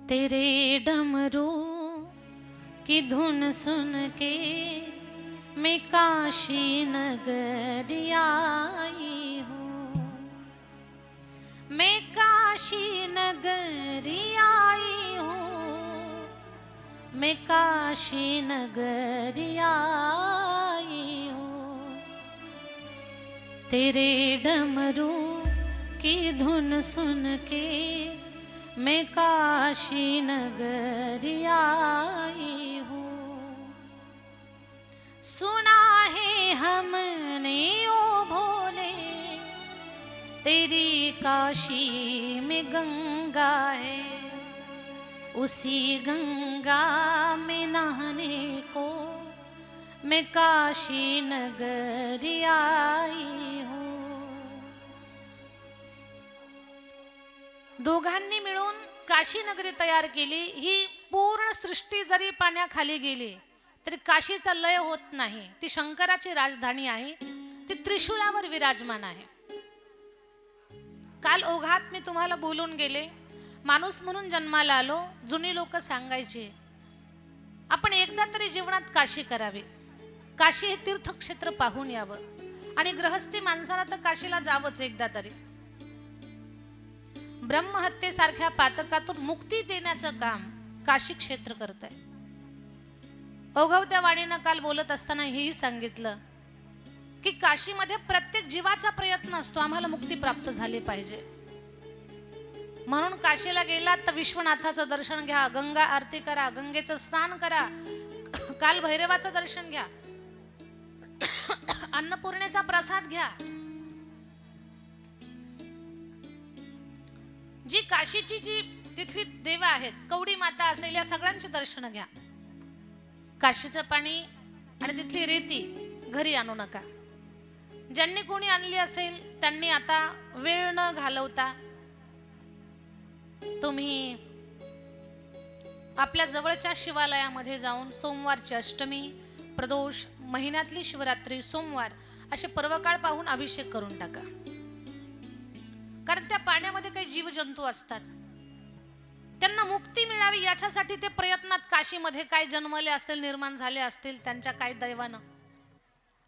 तेरे डमरू की धुन सुन के मैं काशी नगर आई हूँ, मैं काशी नगर आई हूँ, मैं काशी नगर आई हूँ। तेरे डमरू की धुन सुन के मैं काशी नगर आई हूँ। सुना है हमने ओ भोले तेरी काशी में गंगा है, उसी गंगा में नहाने को मैं काशी नगर आई हूँ। दोघांनी मिळून काशी नगरी तयार केली। ही पूर्ण सृष्टी जरी पाण्याखाली गेली तरी काशीचा लय होत नाही। ती शंकराची राजधानी आहे, ती त्रिशूळावर विराजमान आहे। काल ओघात मी तुम्हाला बोलून गेले, माणूस म्हणून जन्माला आलो। जुनी लोक सांगायचे आपण एकदा तरी जीवनात काशी करावी, काशी हे तीर्थक्षेत्र पाहून यावं। आणि गृहस्थी माणसाला तर काशीला जावंच एकदा तरी। ब्रह्महत्येसारख्या पातकातून मुक्ती देण्याचं काम काशी क्षेत्र करत आहे। ओघवत्या वाणीनं काल बोलत असताना हेही सांगितलं की काशीमध्ये प्रत्येक जीवाचा प्रयत्न असतो, आम्हाला मुक्ती प्राप्त झाली पाहिजे। म्हणून काशीला गेलात तर विश्वनाथाचं दर्शन घ्या, गंगा आरती करा, गंगेचं स्नान करा, काल भैरवाचं दर्शन घ्या, अन्नपूर्णेचा प्रसाद घ्या। जी काशीची जी तिथली देव आहेत, कवडी माता असेल, या सगळ्यांचे दर्शन घ्या। काशीचं पाणी आणि तिथली रेती घरी आणू नका। ज्यांनी कोणी आणली असेल त्यांनी आता वेळ न घालवता तुम्ही आपल्या जवळच्या शिवालयामध्ये जाऊन सोमवारची अष्टमी, प्रदोष, महिन्यातली शिवरात्री, सोमवार असे पर्वकाळ पाहून अभिषेक करून टाका। कारण त्या पाण्यामध्ये काही जीवजंतू असतात, त्यांना मुक्ती मिळावी याच्यासाठी ते प्रयत्नात काशीमध्ये काय जन्मले असतील, निर्माण झाले असतील, त्यांच्या काय दैवानं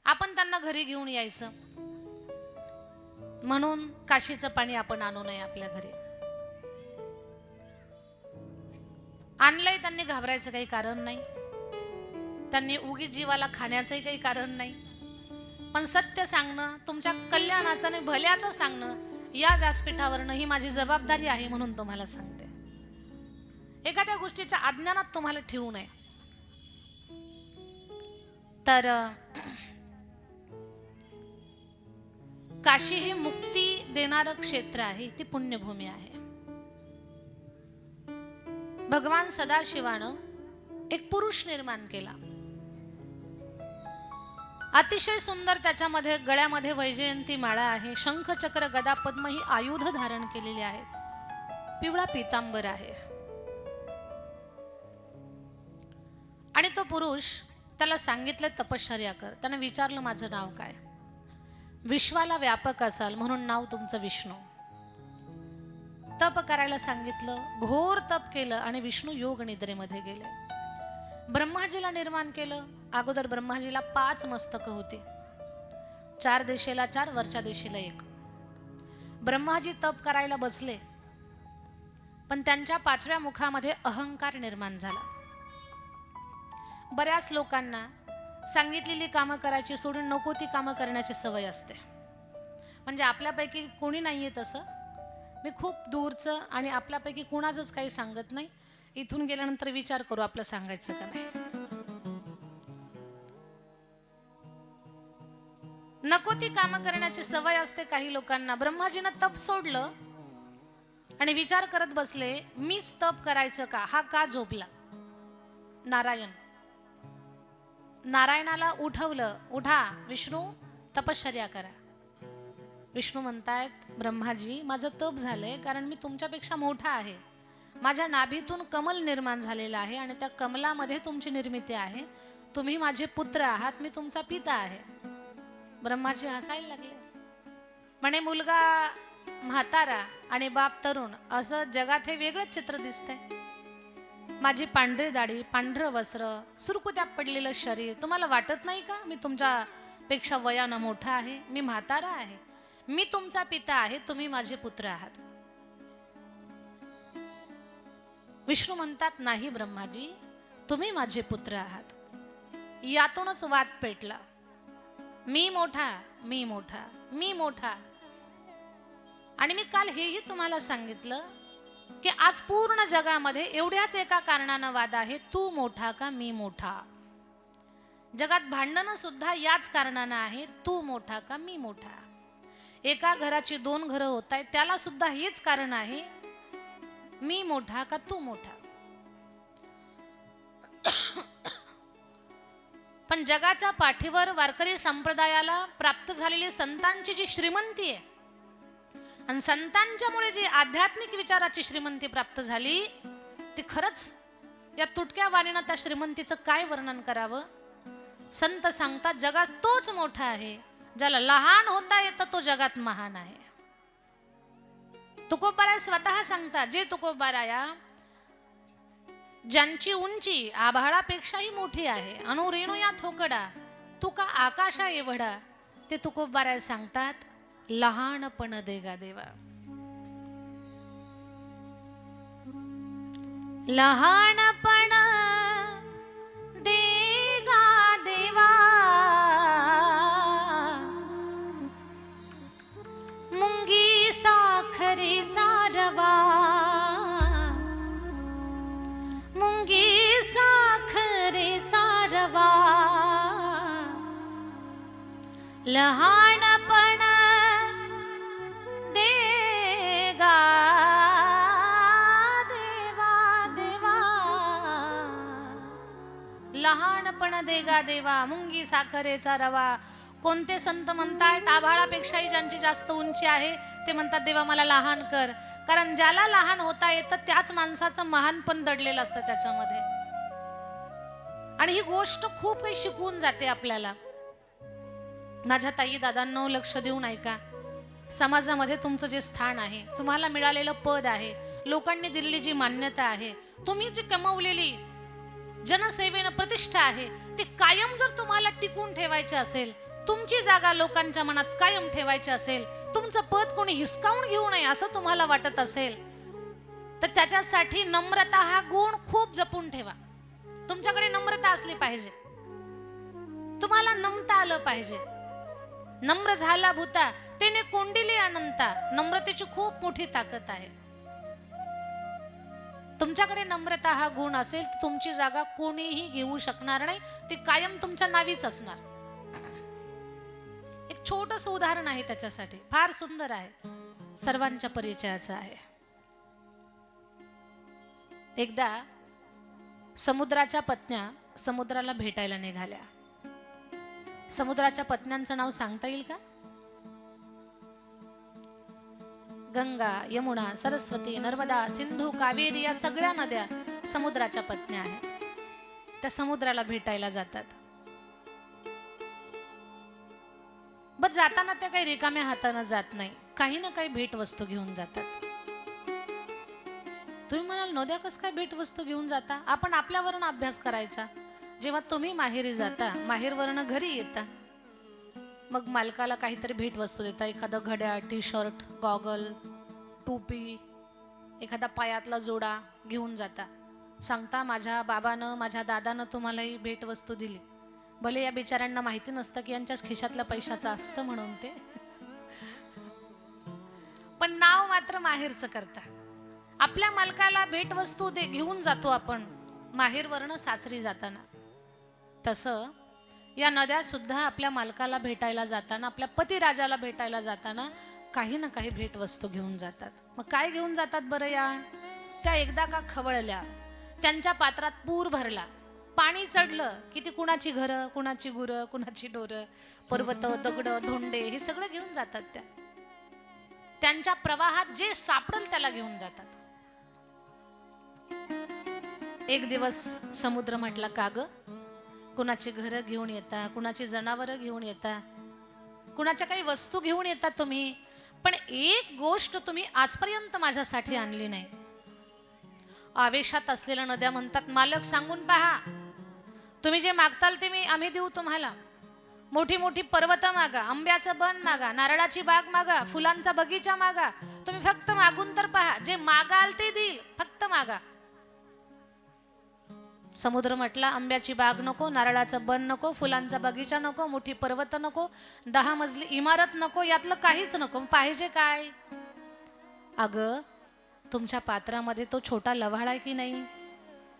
आपण त्यांना घरी घेऊन यायचं। म्हणून काशीचं पाणी आपण आणू नये आपल्या घरी। आणलंय त्यांनी घाबरायचं काही कारण नाही, त्यांनी उगीच जीवाला खाण्याचंही काही कारण नाही। पण सत्य सांगणं, तुमच्या कल्याणाचं आणि भल्याचं सांगणं या व्यासपीठावरनं ही माझी जबाबदारी आहे, म्हणून तुम्हाला सांगते। एखाद्या गोष्टीच्या अज्ञानात तुम्हाला ठेवू नये। तर काशी हे मुक्ती देणारं क्षेत्र आहे, ती पुण्यभूमी आहे। भगवान सदाशिवानं एक पुरुष निर्माण केला, अतिशय सुंदर। त्याच्यामध्ये गळ्यामध्ये वैजयंती माळा आहे, शंख चक्र गदा पद्म ही आयुध धारण केलेली आहेत, पिवळा पीतांबर आहे। आणि तो पुरुष त्याला सांगितलं तपश्चर्या कर। त्याने विचारलं माझं नाव काय? विश्वाला व्यापक असाल म्हणून नाव तुमचं विष्णू। तप करायला सांगितलं, घोर तप केलं आणि विष्णू योग निद्रेमध्ये गेले। ब्रह्माजीला निर्माण केलं। अगोदर ब्रह्माजीला 5 मस्तकं होती, 4 दिशेला 4, वरच्या दिशेला 1। ब्रह्माजी तप करायला बसले, पण त्यांच्या 5व्या मुखामध्ये अहंकार निर्माण झाला। बऱ्याच लोकांना सांगितलेली कामं करायची सोडून नको ती कामं करण्याची सवय असते। म्हणजे आपल्यापैकी कोणी नाहीये तसं, मी खूप दूरचं आणि आपल्यापैकी कुणाचंच काही सांगत नाही। इथून गेल्यानंतर विचार करू आपलं सांगायचं का नाही। नको ती कामं करण्याची सवय असते काही लोकांना। ब्रह्माजीनं तप सोडलं आणि विचार करत बसले, मीच तप करायचं का? हा का झोपला? नारायणाला उठवलं, उठा विष्णू तपश्चर्या करा। विष्णू म्हणतायत, ब्रह्माजी माझं तप झालंय कारण मी तुमच्यापेक्षा मोठा आहे। माझ्या नाभीतून कमल निर्माण झालेला आहे आणि त्या कमलामध्ये तुमची निर्मिती आहे। तुम्ही माझे पुत्र आहात, मी तुमचा पिता आहे। ब्रह्माजी हसायला लागले, म्हणे मुलगा म्हातारा आणि बाप तरुण असं जगात हे वेगळंच चित्र दिसतंय। माझी पांढरी दाढी, पांढरं वस्त्र, सुरकुत्यात पडलेलं शरीर, तुम्हाला वाटत नाही का मी तुमच्यापेक्षा वयानं मोठा आहे? मी म्हातारा आहे. मी तुमचा पिता आहे, तुम्ही माझे पुत्र आहात. विष्णू म्हणतात, नाही ब्रह्माजी, तुम्ही माझे पुत्र आहात. यातूनच वाद पेटला. मी मोठा, मी मोठा, मी मोठा. आणि मी काल हेही तुम्हाला सांगितलं की आज पूर्ण जगामध्ये एवढ्याच एका कारणानं वाद आहे, तू मोठा का मी मोठा. जगात भांडणं सुद्धा याच कारणानं आहे, तू मोठा का मी मोठा. एका घराची 2 घरं होत आहेत, त्याला सुद्धा हेच कारण आहे, मी मोठा का तू मोठा. पण जगाच्या पाठीवर वारकरी संप्रदायाला प्राप्त झालेली संतांची जी श्रीमंती आहे आणि संतांच्यामुळे जी आध्यात्मिक विचाराची श्रीमंती प्राप्त झाली, ती खरंच या तुटक्या वाणीनं त्या श्रीमंतीचं काय वर्णन करावं. संत सांगतात, जगात तोच मोठा आहे ज्याला लहान होता येतं, तो जगात महान आहे. तुकोबाराय स्वतः सांगतात, जे तुकोबाराया ज्यांची उंची आभाळापेक्षाही मोठी आहे, अनुरेणू या थोकडा तुका आकाशा एवढा, ते तुकोबाराय सांगतात, लहानपण देगा देवा. लहानपण देगा देवा, मुंगी साखरेचा रवा, मुंगी साखरेचा रवा. लहानपण देगा देवा देवा, लहानपण देगा देवा, मुंगी साखरेचा रवा. कोणते संत म्हणतात, आभाळापेक्षाही ज्यांची जास्त उंची आहे ते म्हणतात, देवा मला लहान कर. कारण ज्याला लहान होता येतं त्याच माणसाचं महानपण दडलेलं असतं त्याच्यामध्ये. आणि ही गोष्ट खूप काही शिकवून जाते आपल्याला. माझ्या ताई दादांनो, लक्ष देऊन ऐका. समाजामध्ये तुमचं जे स्थान आहे, तुम्हाला मिळालेलं पद आहे, लोकांनी दिलेली जी मान्यता आहे, तुम्ही जी कमवलेली जनसेवेनं प्रतिष्ठा आहे, ती कायम जर तुम्हाला टिकून ठेवायची असेल, तुमची जागा लोकांच्या मनात कायम ठेवायची असेल, तुमचं पद कोणी हिसकावून घेऊ नये असं तुम्हाला वाटत असेल, तर त्याच्यासाठी नम्रता हा गुण खूप जपून ठेवा. तुमच्याकडे नम्रता असली पाहिजे, तुम्हाला नमता आलं पाहिजे. नम्र झाला भूता तेने कोंडिली अनंता. नम्रतेची खूप मोठी ताकद आहे. तुमच्याकडे नम्रता हा गुण असेल तर तुमची जागा कोणीही घेऊ शकणार नाही, ती कायम तुमच्या नावीच असणार. एक छोटस उदाहरण आहे त्याच्यासाठी, फार सुंदर आहे, सर्वांच्या परिचयाचं आहे. एकदा समुद्राच्या पत्न्या समुद्राला भेटायला निघाल्या. समुद्राच्या पत्न्यांचं नाव सांगता येईल का? गंगा, यमुना, सरस्वती, नर्मदा, सिंधू, कावेरी या सगळ्या नद्या समुद्राच्या पत्न्या आहेत. त्या समुद्राला भेटायला जातात. बट जाताना त्या काही रिकाम्या हाताने जात नाही, काही ना काही भेटवस्तू घेऊन जातात. तुम्ही म्हणाल, नद्या कसं काय भेटवस्तू घेऊन जाता? आपण आपल्यावरून अभ्यास करायचा. जेव्हा तुम्ही माहेरी जाता, माहेरवरनं घरी येता, मग मालकाला काहीतरी भेटवस्तू देता. एखादं घड्याळ, टी शर्ट, गॉगल, टोपी, एखादा पायातला जोडा घेऊन जाता. सांगता, माझ्या बाबानं, माझ्या दादानं तुम्हाला ही भेटवस्तू दिली. भले या बिचाऱ्यांना माहिती नसतं की यांच्याच खिशातल्या पैशाचं असतं म्हणून ते, पण नाव मात्र माहेरचं करता. आपल्या मालकाला भेटवस्तू घेऊन जातो आपण माहेरवरनं सासरी जाताना. तसं या नद्या सुद्धा आपल्या मालकाला भेटायला जाताना, आपल्या पतिराजाला भेटायला जाताना काही ना काही भेटवस्तू घेऊन जातात. मग काय घेऊन जातात बरं या? त्या एकदा का खवळल्या, त्यांच्या पात्रात पूर भरला, पाणी चढलं की ती कुणाची घरं, कुणाची गुरं, कुणाची डोरं, पर्वत, दगड, धोंडे हे सगळं घेऊन जातात. त्यांच्या प्रवाहात जे सापडल त्याला घेऊन जातात. एक दिवस समुद्र म्हटला, का ग, कुणाची घरं घेऊन येता, कुणाची जनावरं घेऊन येता, कुणाच्या काही वस्तू घेऊन येता तुम्ही, पण एक गोष्ट तुम्ही आजपर्यंत माझ्यासाठी आणली नाही. आवेशात असलेल्या नद्या म्हणतात, मालक सांगून पहा, तुम्ही जे मागताल ते आम्ही देऊ तुम्हाला. मोठी मोठी पर्वत मागा, आंब्याचं बन मागा, नारळाची बाग मागा, फुलांचा बगीचा मागा, तुम्ही फक्त मागून तर पहा, जे मागाल ते देईल, फक्त मागा. समुद्र म्हटला, आंब्याची बाग नको, नारळाचं बन नको, फुलांचा बगीचा नको, मोठी पर्वत नको, 10 मजली इमारत नको, यातलं काहीच नको. पाहिजे काय? अगं, तुमच्या पात्रामध्ये तो छोटा लव्हाळा आहे की नाही,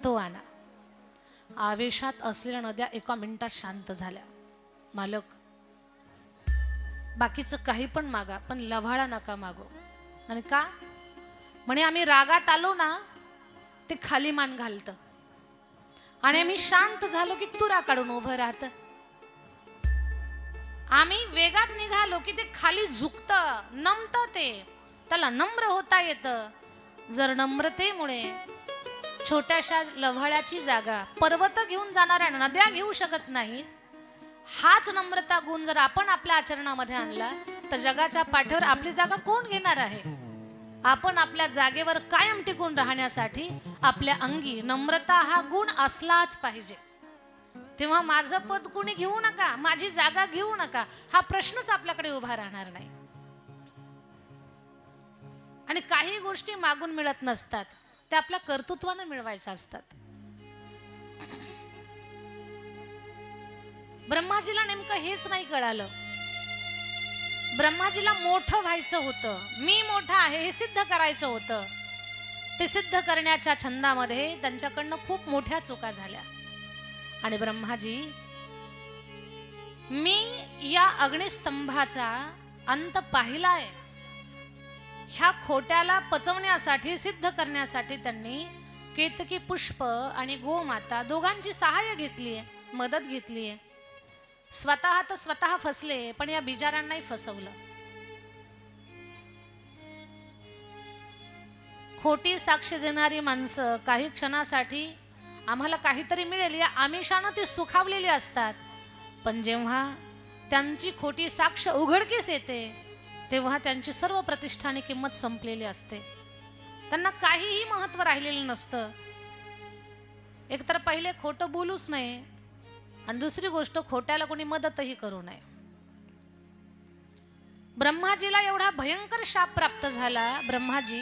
तो आणा. आवेशात असलेल्या नद्या एका मिनिटात शांत झाल्या. मालक, बाकीचं काही पण मागा, पण लव्हाळा नका मागो. आणि का? म्हणे आम्ही रागात आलो ना, ते खाली मान घालतं, आणि आम्ही शांत झालो की तुरा काढून उभं राहतं. आम्ही वेगात निघालो की ते खाली झुकतं, नमतं, ते त्याला नम्र होता येतं. जर नम्रतेमुळे छोट्याशा लव्हाळ्याची जागा पर्वत घेऊन जाणाऱ्या नद्या घेऊ शकत नाहीत, हाच नम्रता गुण जर आपण आपल्या आचरणामध्ये आणला तर जगाच्या पाठीवर आपली जागा कोण घेणार आहे? आपण आपल्या जागेवर कायम टिकून राहण्यासाठी आपल्या अंगी नम्रता हा गुण असलाच पाहिजे. तेव्हा माझं पद कुणी घेऊ नका, माझी जागा घेऊ नका, हा प्रश्नच आपल्याकडे उभा राहणार नाही. आणि काही गोष्टी मागून मिळत नसतात, त्या आपल्या कर्तृत्वाने मिळवायच्या असतात. ब्रह्माजीला नेमकं हेच नाही कळालं. ब्रह्माजीला मोठं व्हायचं होतं, मी मोठा आहे हे सिद्ध करायचं होतं. ते सिद्ध करण्याच्या छंदामध्ये त्यांच्याकडनं खूप मोठ्या चुका झाल्या. आणि ब्रह्माजी, मी या अग्निस्तंभाचा अंत पाहिलाय. ह्या खोट्याला पचवण्यासाठी, सिद्ध करण्यासाठी त्यांनी केतकी पुष्प आणि गोमाता दोघांची सहाय्य घेतलीये, मदत घेतलीये. स्वतः तर स्वतः फसले, पण या बिचाऱ्यांनाही फसवलं. खोटी साक्ष देणारी माणसं काही क्षणासाठी आम्हाला काहीतरी मिळेल या आमिषानं ती सुखावलेली असतात, पण जेव्हा त्यांची खोटी साक्ष उघडकीस येते तेव्हा त्यांची सर्व प्रतिष्ठा आणि किंमत संपलेली असते. त्यांना काहीही महत्व राहिलेलं नसतं. एकतर पहिले खोटं बोलूच नये, आणि दुसरी गोष्ट खोट्याला कोणी मदतही करू नये. ब्रह्माजीला एवढा भयंकर शाप प्राप्त झाला. ब्रह्माजी,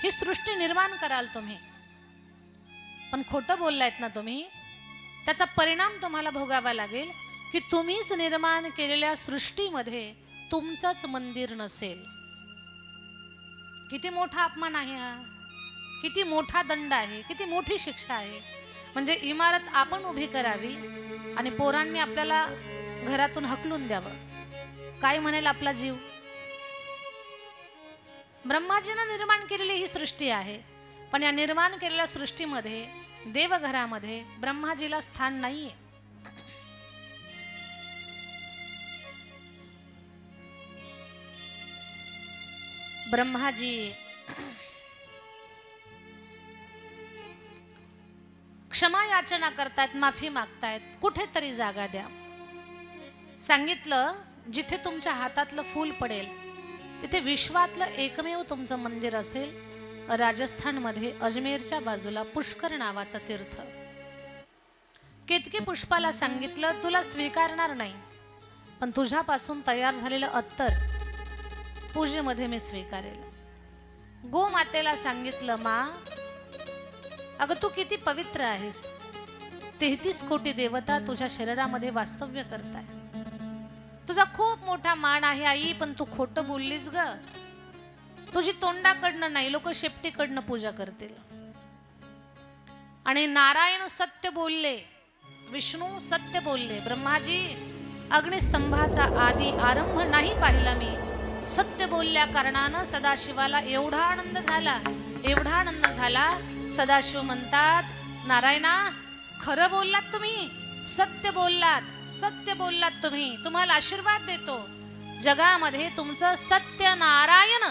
ही सृष्टी निर्माण कराल तुम्ही, पण खोटं बोललायत ना तुम्ही, त्याचा परिणाम तुम्हाला भोगावा लागेल की तुम्हीच निर्माण केलेल्या सृष्टीमध्ये तुमचंच मंदिर नसेल. किती मोठा अपमान आहे हा, किती मोठा दंड आहे, किती मोठी शिक्षा आहे. म्हणजे इमारत आपण उभी करावी आणि पोरांनी आपल्याला घरातून हकलून द्यावं, काय म्हणेल आपला जीव? ब्रह्माजीनं निर्माण केलेली ही सृष्टी आहे, पण या निर्माण केलेल्या सृष्टीमध्ये, देवघरामध्ये ब्रह्माजीला स्थान नाहीये. ब्रह्माजी क्षमा याचना करतायत, माफी मागतायत, कुठेतरी जागा द्या. सांगितलं, जिथे तुमच्या हातातलं फूल पडेल तिथे विश्वातलं एकमेव तुमचं मंदिर असेल. राजस्थानमध्ये अजमेरच्या बाजूला पुष्कर नावाचा तीर्थ. केतकी पुष्पाला सांगितलं, तुला स्वीकारणार नाही, पण तुझ्यापासून तयार झालेलं अत्तर पूजेमध्ये मी स्वीकारेल. गोमातेला सांगितलं, मा, अगं तू किती पवित्र आहेस, 33 कोटी देवता तुझ्या शरीरामध्ये वास्तव्य करताय, तुझा खूप मोठा मान आहे आई, पण तू खोटं बोललीस ग. तुझी तोंडाकडनं नाही, लोक शेपटीकडनं पूजा करतील. आणि नारायण सत्य बोलले, विष्णू सत्य बोलले. ब्रह्माजी, अग्निस्तंभाचा आधी आरंभ नाही पाहिला मी, सत्य बोलल्या कारणानं सदाशिवाला एवढा आनंद झाला, एवढा आनंद झाला. सदाशिव म्हणतात, नारायणा, खरं बोललात तुम्ही, सत्य बोललात, सत्य बोललात तुम्ही, तुम्हाला आशीर्वाद देतो. जगामध्ये तुमचं सत्यनारायण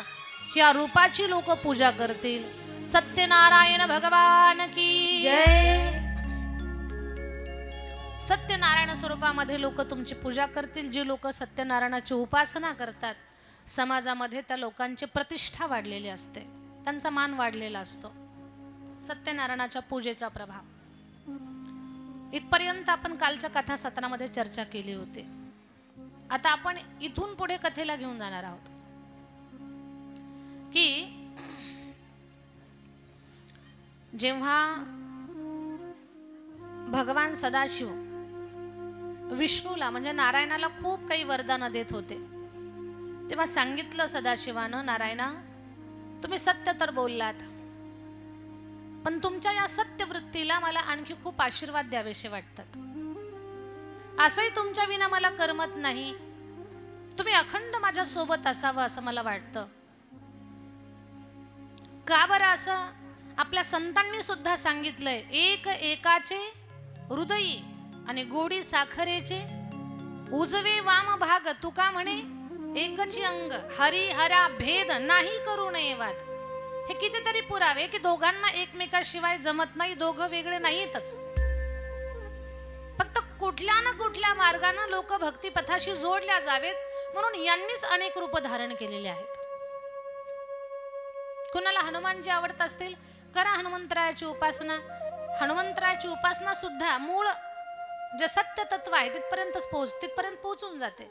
या रूपाची लोक पूजा करतील. सत्यनारायण भगवान की जय. सत्यनारायण स्वरूपामध्ये लोक तुमची पूजा करतील. जे लोक सत्यनारायणाची उपासना करतात, समाजामध्ये त्या लोकांची प्रतिष्ठा वाढलेली असते, त्यांचा मान वाढलेला असतो. सत्यनारायणाच्या पूजेचा प्रभाव. इथपर्यंत आपण कालच्या कथा सत्रामध्ये चर्चा केली होती. आता आपण इथून पुढे कथेला घेऊन जाणार आहोत की जेव्हा भगवान सदाशिव विष्णूला म्हणजे नारायणाला खूप काही वरदानं देत होते, तेव्हा सांगितलं सदाशिवानं, नारायणा तुम्ही सत्य तर बोललात, पण तुमच्या या सत्यवृत्तीला मला आणखी खूप आशीर्वाद द्यावेसे वाटतात. असंही तुमच्या विना मला करमत नाही, तुम्ही अखंड माझ्या सोबत असावं असं मला वाटतं. का बरं असं? आपल्या संतांनी सुद्धा सांगितलंय, एक एकाचे हृदयी आणि गोडी साखरेचे उजवे वाम भाग, तुका म्हणे एकची अंग, हरिहरा भेद नाही करू नये वाद. हे कितीतरी पुरावे की दोघांना एकमेकाशिवाय जमत नाही, दोघं वेगळे नाहीतच. फक्त कुठल्या ना कुठल्या मार्गाने लोक भक्तिपथाशी जोडल्या जावेत म्हणून यांनीच अनेक रूप धारण केलेले आहेत. कुणाला हनुमानजी आवडत असतील, करा हनुमंतरायाची उपासना. हनुमंतरायाची उपासना सुद्धा मूळ जे सत्य तत्व आहे तिथपर्यंत पोहोचून जाते.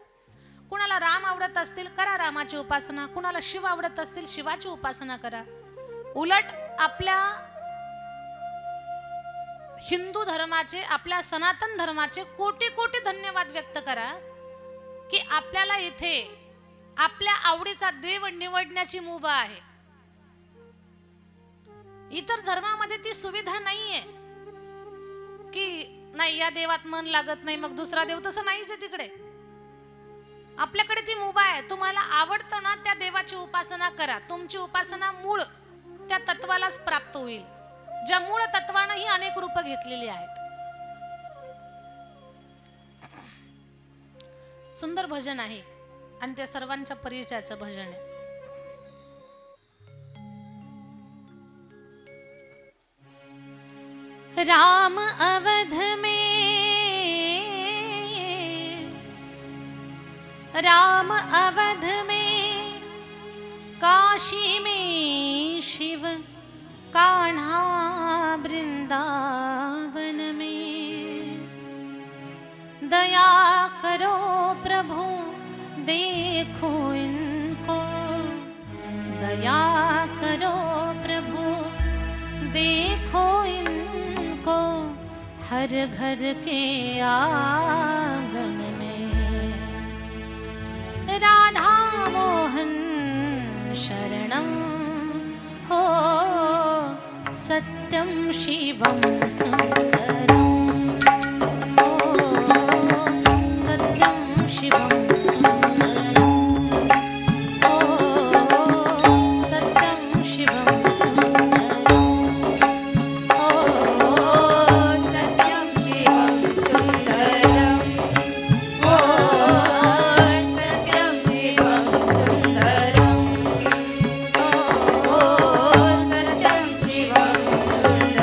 कुणाला राम आवडत असतील, करा रामाची उपासना. कुणाला शिव आवडत असतील, शिवाची उपासना करा. उलट आपल्या हिंदू धर्माचे, आपल्या सनातन धर्माचे कोटी कोटी धन्यवाद व्यक्त करा की आपल्याला इथे आपल्या आवडीचा देव निवडण्याची मुभा आहे. इतर धर्मामध्ये ती सुविधा नाहीये की नाही या देवात मन लागत नाही मग दुसरा देव, तसं नाहीच आहे तिकडे. आपल्याकडे ती मुभा आहे. तुम्हाला आवडतं ना त्या देवाची उपासना करा. तुमची उपासना मूळ त्या तत्वालाच प्राप्त होईल, ज्या मूळ तत्वानं ही अनेक रूप घेतलेली आहेत. सुंदर भजन आहे आणि ते सर्वांच्या परिचयाचं भजन आहे. राम अवध में, राम अवध में, काशी में शिव, कान्हा वृंदावन में. दया करो प्रभु देखो इनको, दया करो प्रभु देखो इनको, हर घर के आंगन में. राधा मोहन शरणं हो, सत्यं शिवं सुंदरं हो, सत्यं शिवं सुंदरं हो, सत्यं शिवं सुंदरं हो, सत्यं शिवं सुंदरं हो, सत्यं शिवं सुंदरं हो, सत्यं शिवं सुंदरं.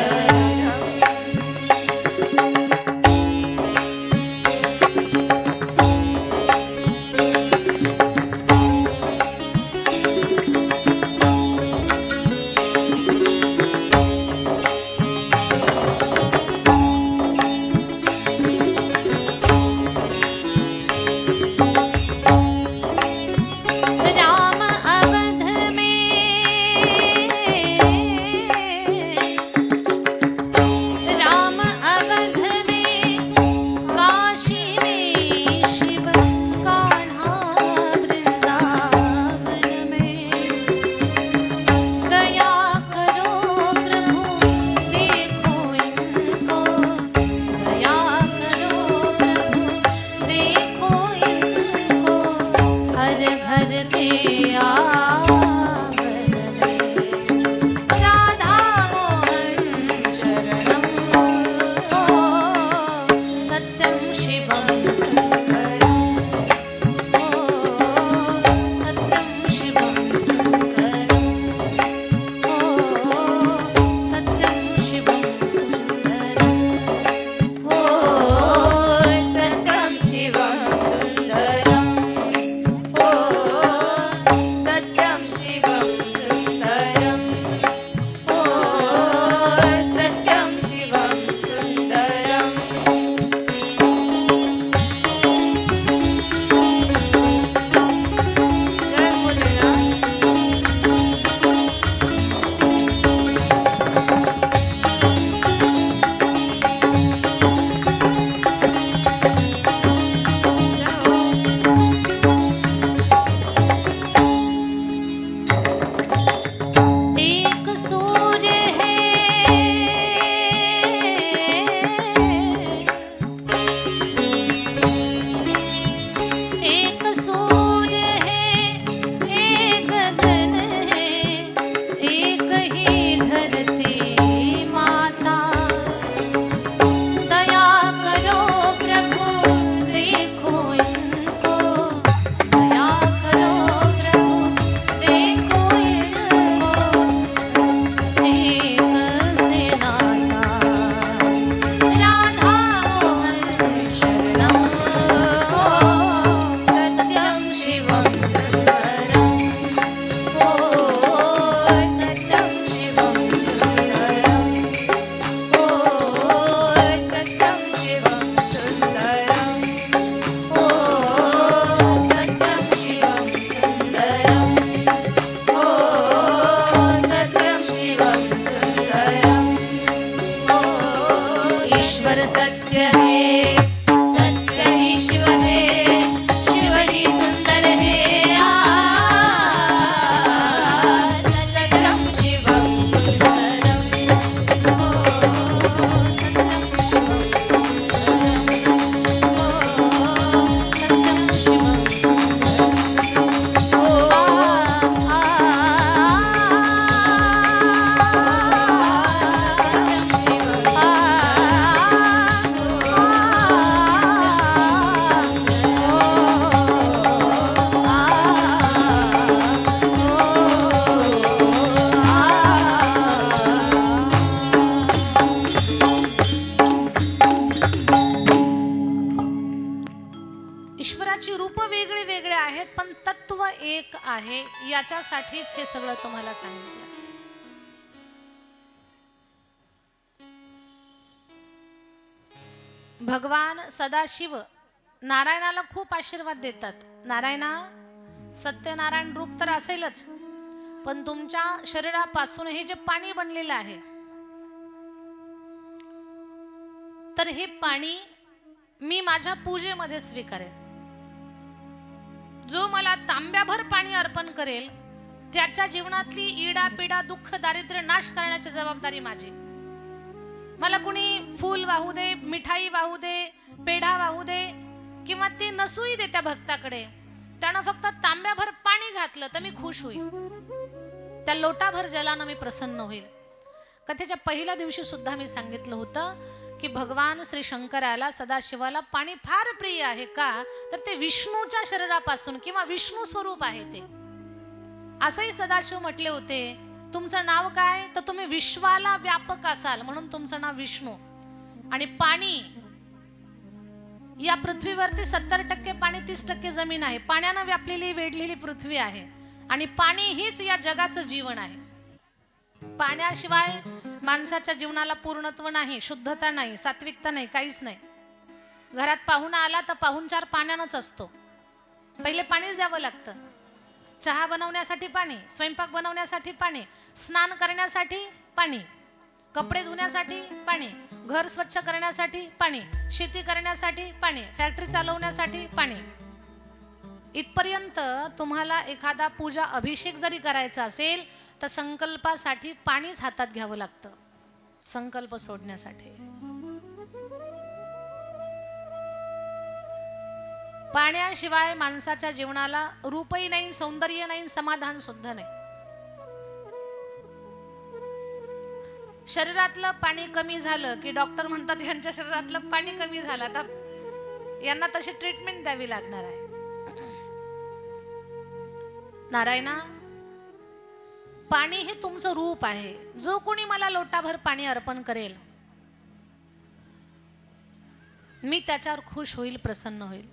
ईश्वर सत्य है, सत्य ही शिव है, शिव ही सुंदर है। सत्यम शिवम सुंदरम, ईश्वराची रूप वेगळे वेगळे आहेत पण तत्व एक आहे, याच्यासाठीच हे सगळं तुम्हाला सांगितलं। भगवान सदाशिव नारायणाला खूप आशीर्वाद देतात। नारायणा, सत्यनारायण रूप तर असेलच, पण तुमच्या शरीरापासून हे जे पाणी बनलेलं आहे, तर हे पाणी मी माझ्या पूजेमध्ये स्वीकारेन। जो मला तांब्याभर पाणी अर्पण करेल त्याच्या जीवनातली इडा पिडा दुःख दारिद्र्य नाश करण्याची जबाबदारी माझी। मला कुणी फूल वाहू दे, मिठाई वाहू दे, पेढा वाहू दे, किंवा ती नसूही दे त्या भक्ताकडे, त्यानं फक्त तांब्याभर पाणी घातलं तर मी खुश होईल, त्या लोटाभर जलानं मी प्रसन्न होईल। कथेच्या पहिल्या दिवशी सुद्धा मी सांगितलं होतं की भगवान श्री शंकराला, सदाशिवाला पाणी फार प्रिय आहे। का तर ते विष्णूच्या शरीरापासून किंवा विष्णू स्वरूप आहे ते। असंही सदाशिव म्हटले होते, तुमचं नाव काय, तर तुम्ही विश्वाला व्यापक असाल म्हणून तुमचं नाव विष्णू। आणि पाणी, या पृथ्वीवरती 70% पाणी, 30% जमीन आहे। पाण्यानं व्यापलेली वेढलेली पृथ्वी आहे आणि पाणी हीच या जगाचं जीवन आहे। पाण्याशिवाय माणसाच्या जीवनाला पूर्णत्व नाही, शुद्धता नाही, सात्विकता नाही, काहीच नाही। घरात पाहुणा आला तर पाहुणचार पाण्यानंच असतो, पहिले पाणीच द्यावं लागतं। चहा बनवण्यासाठी पाणी, स्वयंपाक बनवण्यासाठी पाणी, स्नान करण्यासाठी पाणी, कपडे धुण्यासाठी पाणी, घर स्वच्छ करण्यासाठी पाणी, शेती करण्यासाठी पाणी, फॅक्टरी चालवण्यासाठी पाणी। इथपर्यंत तुम्हाला एखादा पूजा अभिषेक जरी करायचा असेल तर संकल्पासाठी पाणीच हातात घ्यावं लागतं, संकल्प सोडण्यासाठी। पाण्याशिवाय माणसाच्या जीवनाला रूपही नाही, सौंदर्य नाही, समाधान सुद्धा नाही। शरीरातलं पाणी कमी झालं की डॉक्टर म्हणतात यांच्या शरीरातलं पाणी कमी झालं, आता यांना तशी ट्रीटमेंट द्यावी लागणार आहे। नारायणा, पाणी हे तुमचं रूप आहे। जो कोणी मला लोटाभर पाणी अर्पण करेल मी त्याच्यावर खुश होईल, प्रसन्न होईल।